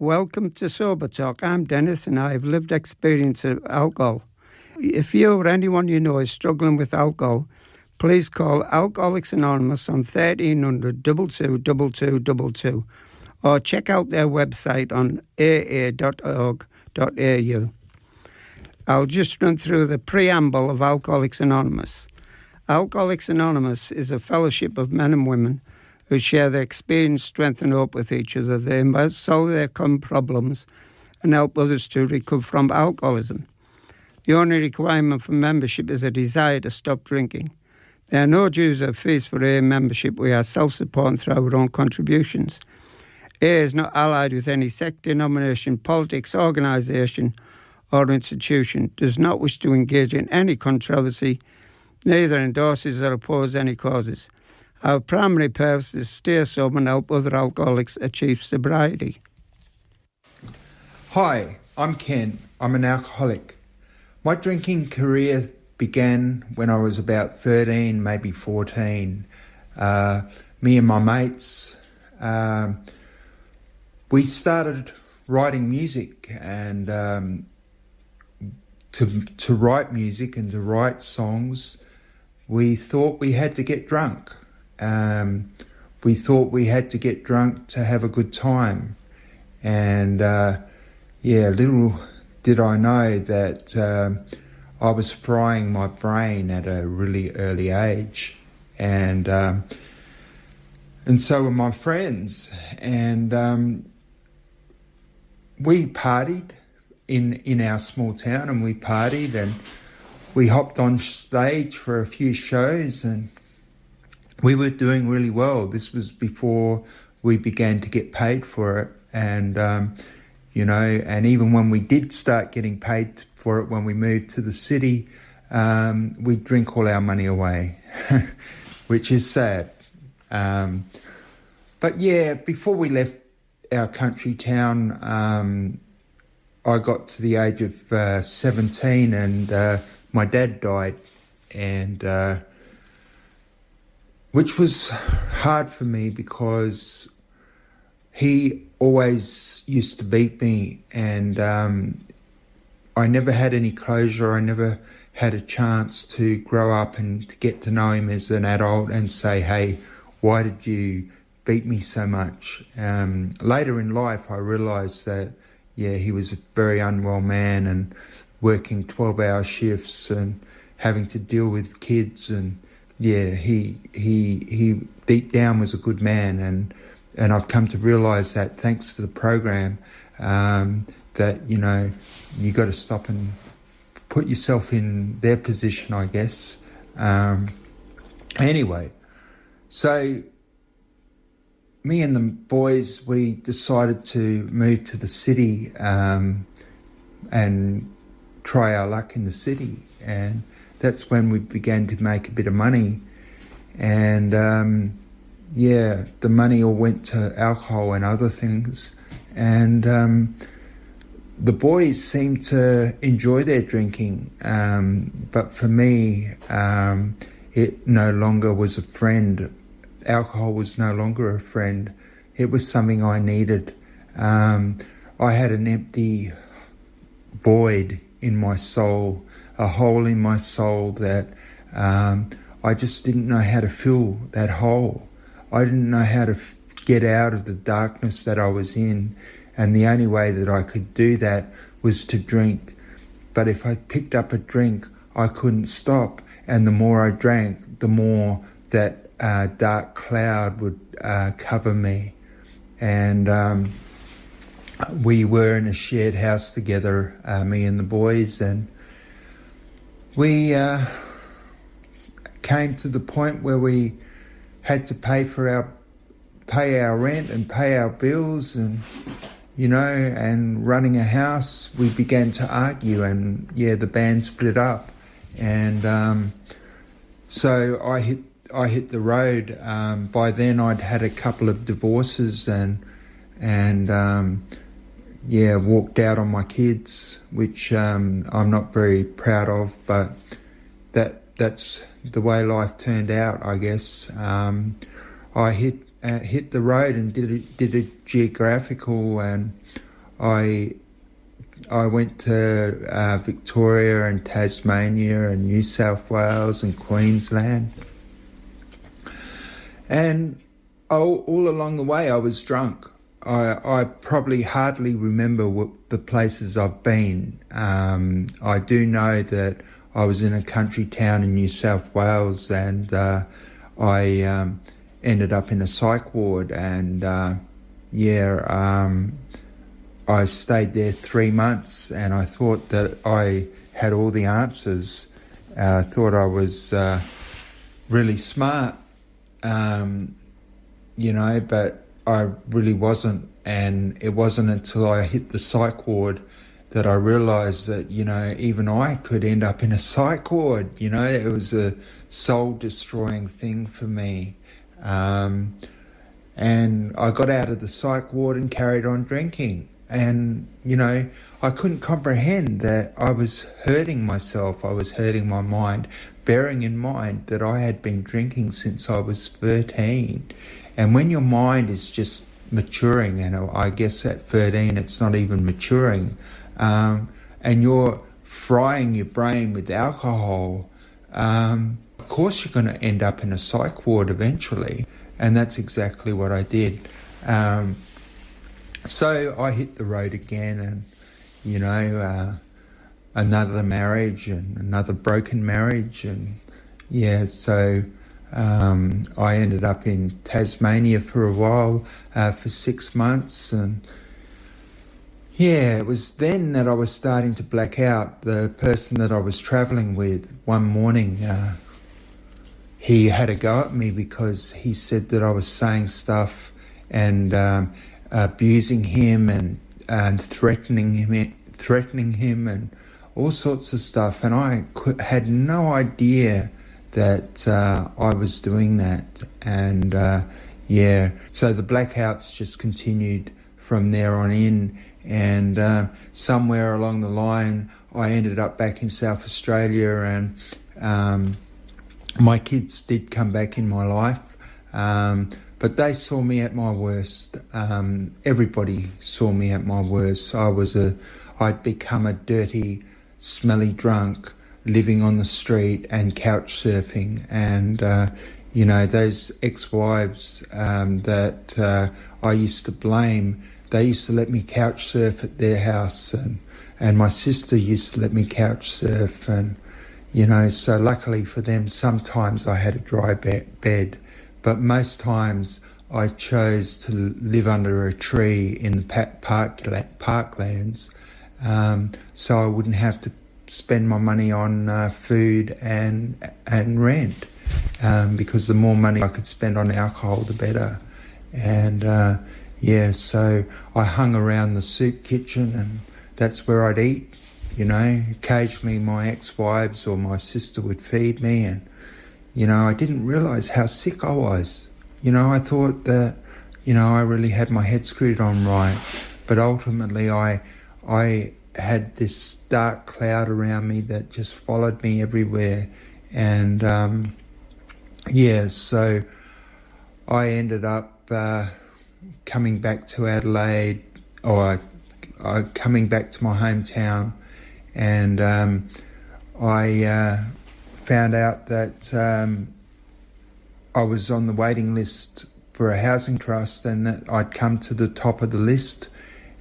Welcome to Sober Talk. I'm Dennis and I have lived experience of alcohol. If you or anyone you know is struggling with alcohol, please call Alcoholics Anonymous on 1300 222222 or check out their website on aa.org.au. I'll just run through the preamble of Alcoholics Anonymous. Alcoholics Anonymous is a fellowship of men and women who share their experience, strength and hope with each other. They must solve their common problems and help others to recover from alcoholism. The only requirement for membership is a desire to stop drinking. There are no dues or fees for AA membership. We are self-supporting through our own contributions. AA is not allied with any sect, denomination, politics, organisation or institution, does not wish to engage in any controversy, neither endorses or opposes any causes. Our primary purpose is to stay sober and help other alcoholics achieve sobriety. Hi, I'm Ken. I'm an alcoholic. My drinking career began when I was about 13, maybe 14. Me and my mates, we started writing music, and to write music and to write songs, we thought we had to get drunk. We thought we had to get drunk to have a good time. And little did I know that I was frying my brain at a really early age. And so were my friends. And we partied in our small town, and we partied and we hopped on stage for a few shows, and we were doing really well. This was before we began to get paid for it. And, and even when we did start getting paid for it, when we moved to the city, we'd drink all our money away, which is sad. But yeah, before we left our country town, I got to the age of 17 and my dad died, and which was hard for me because he always used to beat me, and I never had any closure. I never had a chance to grow up and to get to know him as an adult and say, hey, why did you beat me so much? Later in life, I realised that, he was a very unwell man and working 12-hour shifts and having to deal with kids, and he deep down was a good man, and I've come to realise that thanks to the program, that you got to stop and put yourself in their position, I guess. Anyway, so me and the boys, we decided to move to the city and try our luck in the city, and that's when we began to make a bit of money. And the money all went to alcohol and other things, and the boys seemed to enjoy their drinking, but for me, it no longer was a friend. Alcohol was no longer a friend. It was something I needed. I had an empty void in my soul, a hole in my soul that I just didn't know how to fill that hole. I didn't know how to get out of the darkness that I was in, and the only way that I could do that was to drink. But if I picked up a drink, I couldn't stop, and the more I drank, the more that dark cloud would cover me. And we were in a shared house together, me and the boys, and we came to the point where we had to pay our rent and pay our bills, and and running a house. We began to argue, and the band split up, and so I hit the road. By then I'd had a couple of divorces and walked out on my kids, which I'm not very proud of, but that's the way life turned out, I guess. I hit the road and did a geographical, and I went to Victoria and Tasmania and New South Wales and Queensland. And all along the way I was drunk. I probably hardly remember the places I've been. I do know that I was in a country town in New South Wales, and I ended up in a psych ward, and I stayed there 3 months, and I thought that I had all the answers. I thought I was really smart, but I really wasn't. And it wasn't until I hit the psych ward that I realised that, even I could end up in a psych ward. It was a soul-destroying thing for me. And I got out of the psych ward and carried on drinking. And, I couldn't comprehend that I was hurting myself. I was hurting my mind, bearing in mind that I had been drinking since I was 13. And when your mind is just maturing, and I guess at 13 it's not even maturing, and you're frying your brain with alcohol, of course you're going to end up in a psych ward eventually. And that's exactly what I did. So I hit the road again, and another marriage and another broken marriage, and so I ended up in Tasmania for a while, for 6 months, and it was then that I was starting to black out. The person that I was travelling with, one morning, he had a go at me because he said that I was saying stuff and abusing him and threatening him and all sorts of stuff, and I had no idea that I was doing that. And so the blackouts just continued from there on in, and somewhere along the line I ended up back in South Australia, and my kids did come back in my life, but they saw me at my worst. Everybody saw me at my worst. I'd become a dirty, smelly drunk, living on the street and couch surfing, and those ex-wives that I used to blame, they used to let me couch surf at their house, and my sister used to let me couch surf, and so luckily for them, sometimes I had a dry bed, but most times I chose to live under a tree in the parklands, so I wouldn't have to spend my money on food and rent, because the more money I could spend on alcohol, the better. And so I hung around the soup kitchen, and that's where I'd eat. Occasionally my ex-wives or my sister would feed me, and I didn't realise how sick I was. I thought that I really had my head screwed on right, but ultimately I had this dark cloud around me that just followed me everywhere. And so I ended up coming back to Adelaide, or coming back to my hometown, and I found out that I was on the waiting list for a housing trust, and that I'd come to the top of the list,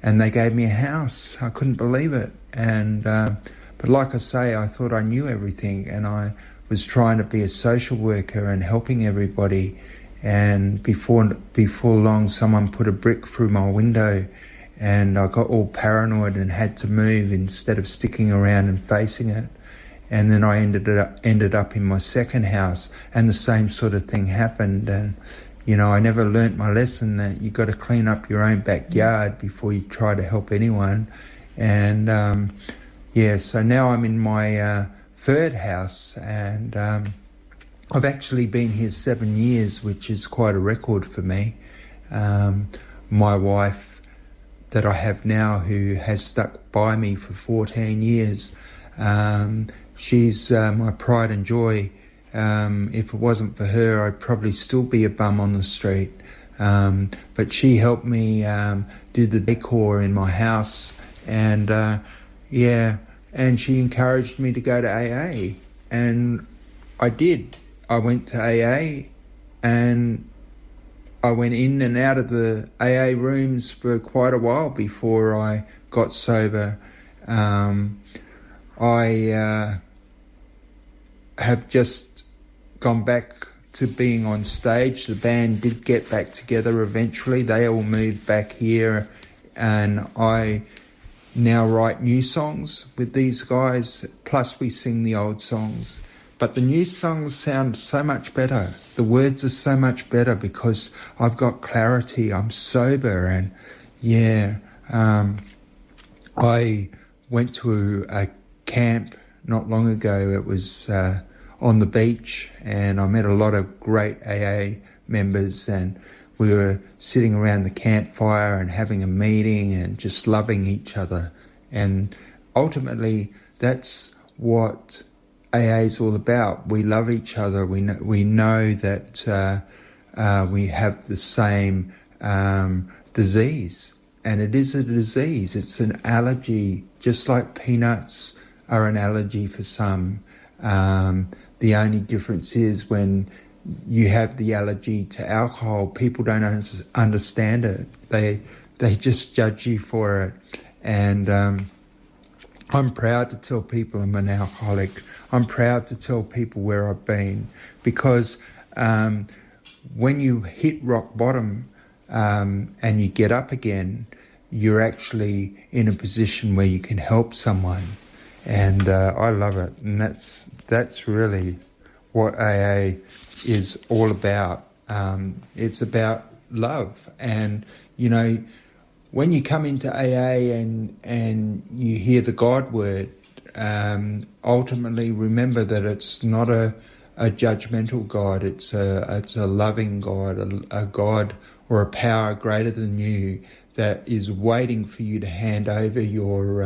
and they gave me a house. I couldn't believe it. And but like I say, I thought I knew everything, and I was trying to be a social worker and helping everybody. And before long, someone put a brick through my window, and I got all paranoid and had to move instead of sticking around and facing it. And then I ended up in my second house, and the same sort of thing happened. And I never learnt my lesson that you got to clean up your own backyard before you try to help anyone. And so now I'm in my third house, and I've actually been here 7 years, which is quite a record for me. My wife that I have now, who has stuck by me for 14 years, she's my pride and joy. If it wasn't for her, I'd probably still be a bum on the street. But she helped me do the decor in my house, and and she encouraged me to go to AA, and I did. I went to AA, and I went in and out of the AA rooms for quite a while before I got sober. I have just gone back to being on stage. The band did get back together eventually. They all moved back here, and I now write new songs with these guys, plus we sing the old songs. But the new songs sound so much better. The words are so much better because I've got clarity. I'm sober, and I went to a camp not long ago. It was on the beach, and I met a lot of great AA members, and we were sitting around the campfire and having a meeting and just loving each other. And ultimately, that's what AA is all about. We love each other. We know that we have the same disease, and it is a disease. It's an allergy, just like peanuts are an allergy for some. The only difference is when you have the allergy to alcohol, people don't understand it. They just judge you for it. And I'm proud to tell people I'm an alcoholic. I'm proud to tell people where I've been, because when you hit rock bottom and you get up again, you're actually in a position where you can help someone. And I love it. And that's really what AA is all about. It's about love. And, you know, when you come into AA and you hear the God word, ultimately remember that it's not a judgmental God. It's a loving God, a God or a power greater than you that is waiting for you to hand over your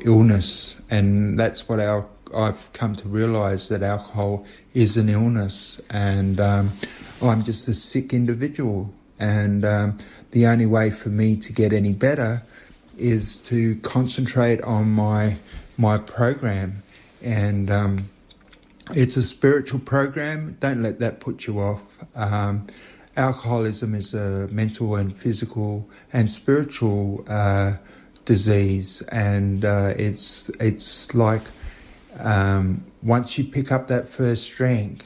illness. And that's what I've come to realise, that alcohol is an illness, and I'm just a sick individual. And the only way for me to get any better is to concentrate on my program. And it's a spiritual program. Don't let that put you off. Alcoholism is a mental and physical and spiritual disease, and it's like once you pick up that first drink,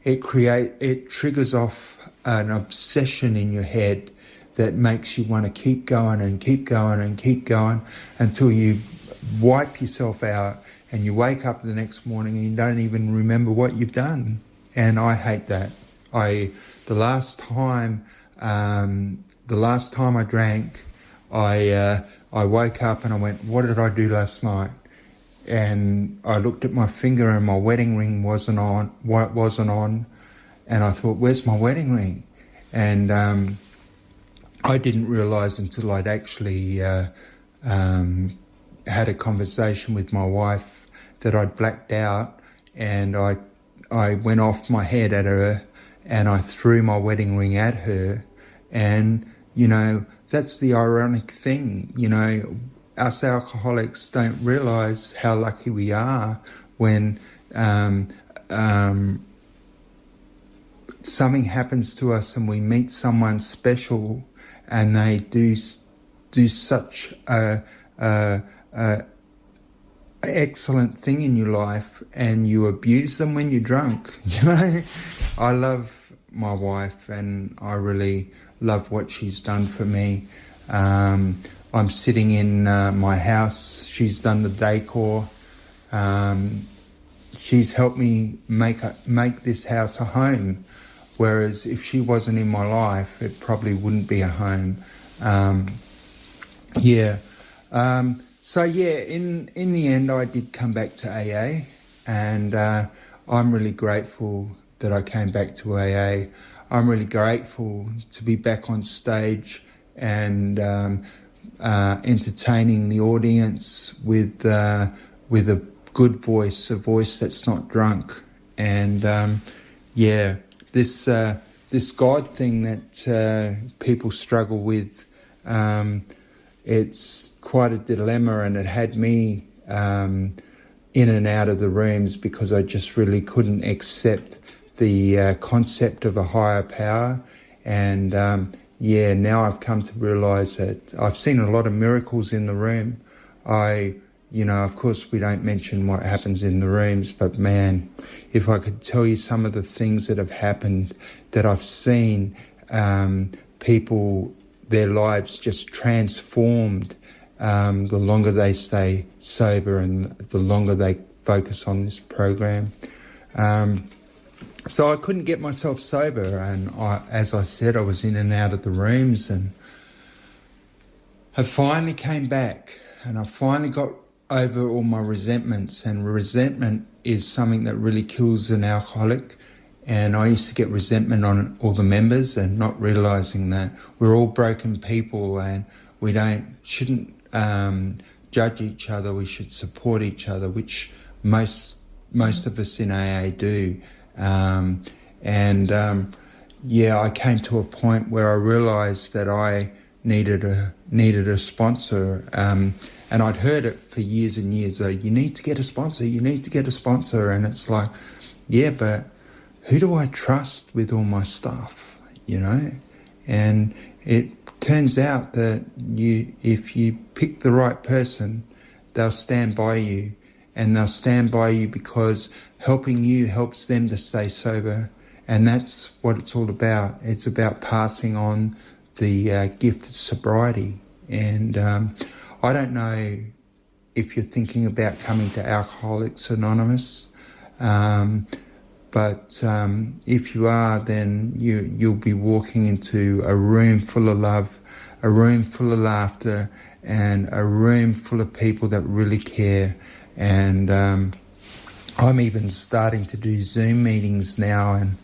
it triggers off an obsession in your head that makes you want to keep going and keep going and keep going until you wipe yourself out and you wake up the next morning and you don't even remember what you've done. And I hate that. The last time I drank, I woke up and I went, what did I do last night? And I looked at my finger and my wedding ring wasn't on. And I thought, where's my wedding ring? And I didn't realise until I'd actually had a conversation with my wife that I'd blacked out, and I went off my head at her and I threw my wedding ring at her. And, you know, that's the ironic thing. You know, us alcoholics don't realise how lucky we are when something happens to us and we meet someone special and they do such a excellent thing in your life, and you abuse them when you're drunk. You know, I love my wife and I really love what she's done for me. I'm sitting in my house. She's done the decor. She's helped me make this house a home, whereas if she wasn't in my life, it probably wouldn't be a home. So in the end, I did come back to AA, and I'm really grateful that I came back to AA. I'm really grateful to be back on stage and entertaining the audience with a good voice, a voice that's not drunk. And this God thing that people struggle with, it's quite a dilemma, and it had me in and out of the rooms because I just really couldn't accept the concept of a higher power. And now I've come to realise that I've seen a lot of miracles in the room. Of course we don't mention what happens in the rooms, but man, if I could tell you some of the things that have happened that I've seen, people, their lives just transformed the longer they stay sober and the longer they focus on this program. So I couldn't get myself sober, and as I said, I was in and out of the rooms, and I finally came back, and I finally got over all my resentments. And resentment is something that really kills an alcoholic. And I used to get resentment on all the members, and not realising that we're all broken people, and we shouldn't judge each other. We should support each other, which most of us in AA do. I came to a point where I realised that I needed a sponsor, and I'd heard it for years and years. You need to get a sponsor. You need to get a sponsor, and it's like, yeah, but who do I trust with all my stuff? And it turns out that if you pick the right person, they'll stand by you, and they'll stand by you because helping you helps them to stay sober. And that's what it's all about. It's about passing on the gift of sobriety. And I don't know if you're thinking about coming to Alcoholics Anonymous, but if you are, then you'll be walking into a room full of love, a room full of laughter, and a room full of people that really care. And I'm even starting to do Zoom meetings now, and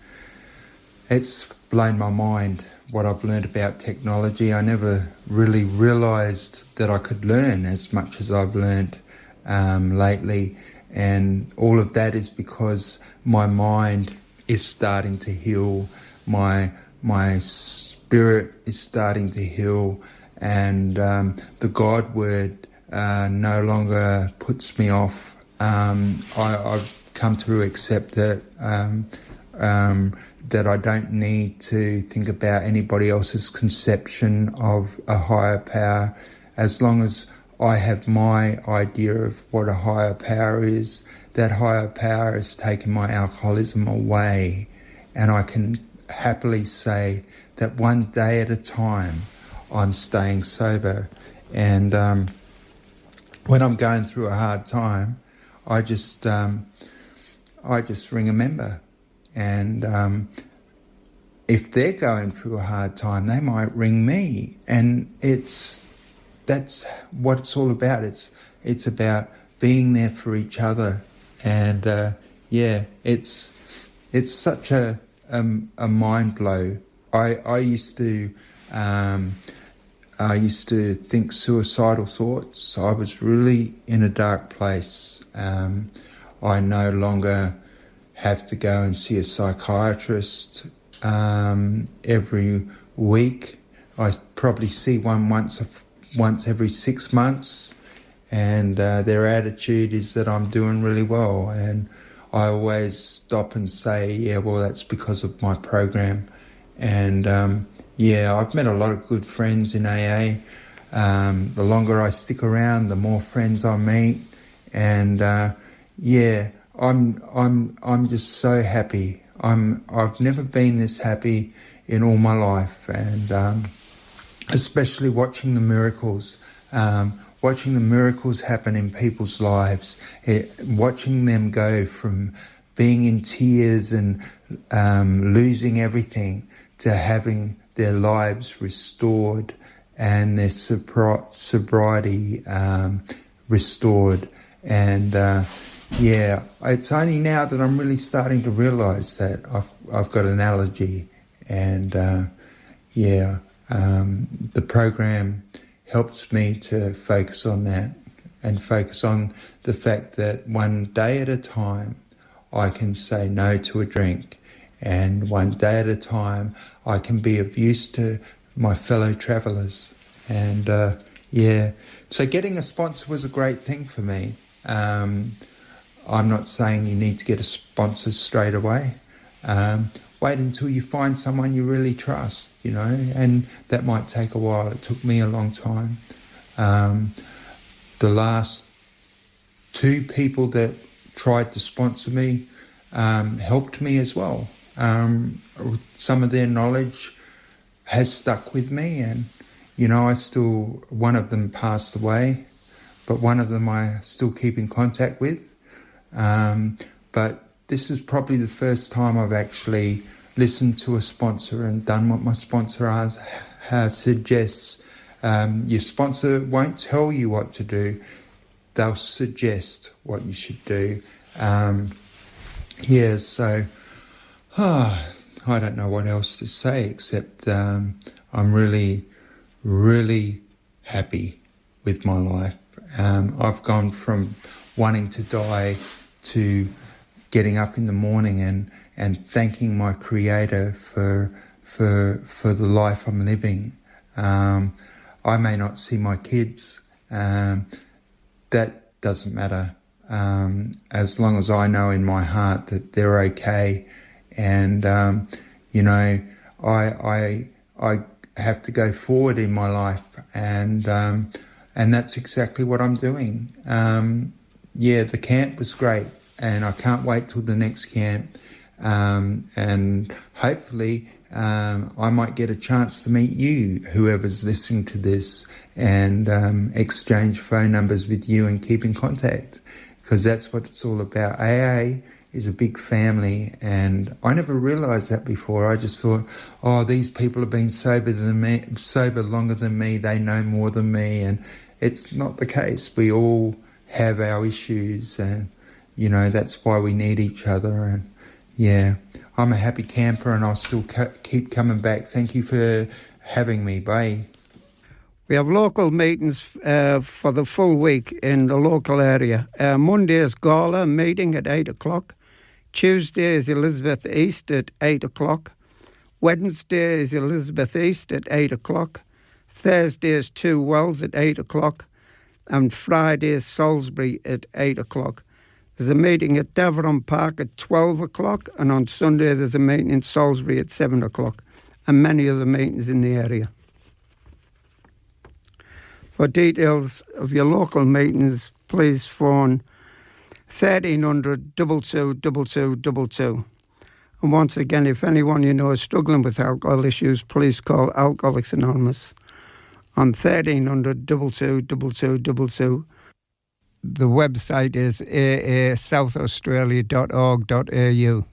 it's blown my mind what I've learned about technology. I never really realised that I could learn as much as I've learned lately. And all of that is because my mind is starting to heal, my spirit is starting to heal, and the God word no longer puts me off. I've come to accept it, that I don't need to think about anybody else's conception of a higher power. As long as I have my idea of what a higher power is, that higher power has taken my alcoholism away, and I can happily say that one day at a time I'm staying sober. And when I'm going through a hard time, I just ring a member, and if they're going through a hard time, they might ring me, and that's what it's all about. It's about being there for each other, and it's such a mind blow. I used to think suicidal thoughts. I was really in a dark place. I no longer have to go and see a psychiatrist every week. I probably see one once every 6 months, and their attitude is that I'm doing really well, and I always stop and say, yeah, well, that's because of my program. And I've met a lot of good friends in AA. The longer I stick around, the more friends I meet, and I'm just so happy. I've never been this happy in all my life, and especially watching the miracles happen in people's lives, watching them go from being in tears and losing everything to having their lives restored and their sobriety restored. And it's only now that I'm really starting to realise that I've got an allergy, and the program helps me to focus on that, and focus on the fact that one day at a time I can say no to a drink, and one day at a time I can be of use to my fellow travellers. And so getting a sponsor was a great thing for me. I'm not saying you need to get a sponsor straight away. Wait until you find someone you really trust, and that might take a while. It took me a long time. The last 2 people that tried to sponsor me helped me as well. Some of their knowledge has stuck with me, and one of them passed away, but one of them I still keep in contact with. But this is probably the first time I've actually listened to a sponsor and done what my sponsor suggests. Your sponsor won't tell you what to do. They'll suggest what you should do. I don't know what else to say except I'm really, really happy with my life. I've gone from wanting to die to getting up in the morning and thanking my Creator for the life I'm living. I may not see my kids. That doesn't matter. As long as I know in my heart that they're okay. And, I have to go forward in my life. And that's exactly what I'm doing. The camp was great. And I can't wait till the next camp. And hopefully I might get a chance to meet you, whoever's listening to this, and exchange phone numbers with you and keep in contact, because that's what it's all about. AA is a big family, and I never realised that before. I just thought, these people have been sober longer than me, they know more than me, and it's not the case. We all have our issues, and that's why we need each other. And I'm a happy camper, and I'll still keep coming back. Thank you for having me. Bye. We have local meetings for the full week in the local area. Monday is Gala meeting at 8 o'clock. Tuesday is Elizabeth East at 8 o'clock. Wednesday is Elizabeth East at 8 o'clock. Thursday is Two Wells at 8 o'clock. And Friday is Salisbury at 8 o'clock. There's a meeting at Deveron Park at 12 o'clock, and on Sunday there's a meeting in Salisbury at 7 o'clock, and many other meetings in the area. For details of your local meetings, please phone 1300 22 22 22. And once again, if anyone you know is struggling with alcohol issues, please call Alcoholics Anonymous on 1300 22 22 22. The website is aaSouthAustralia.org.au.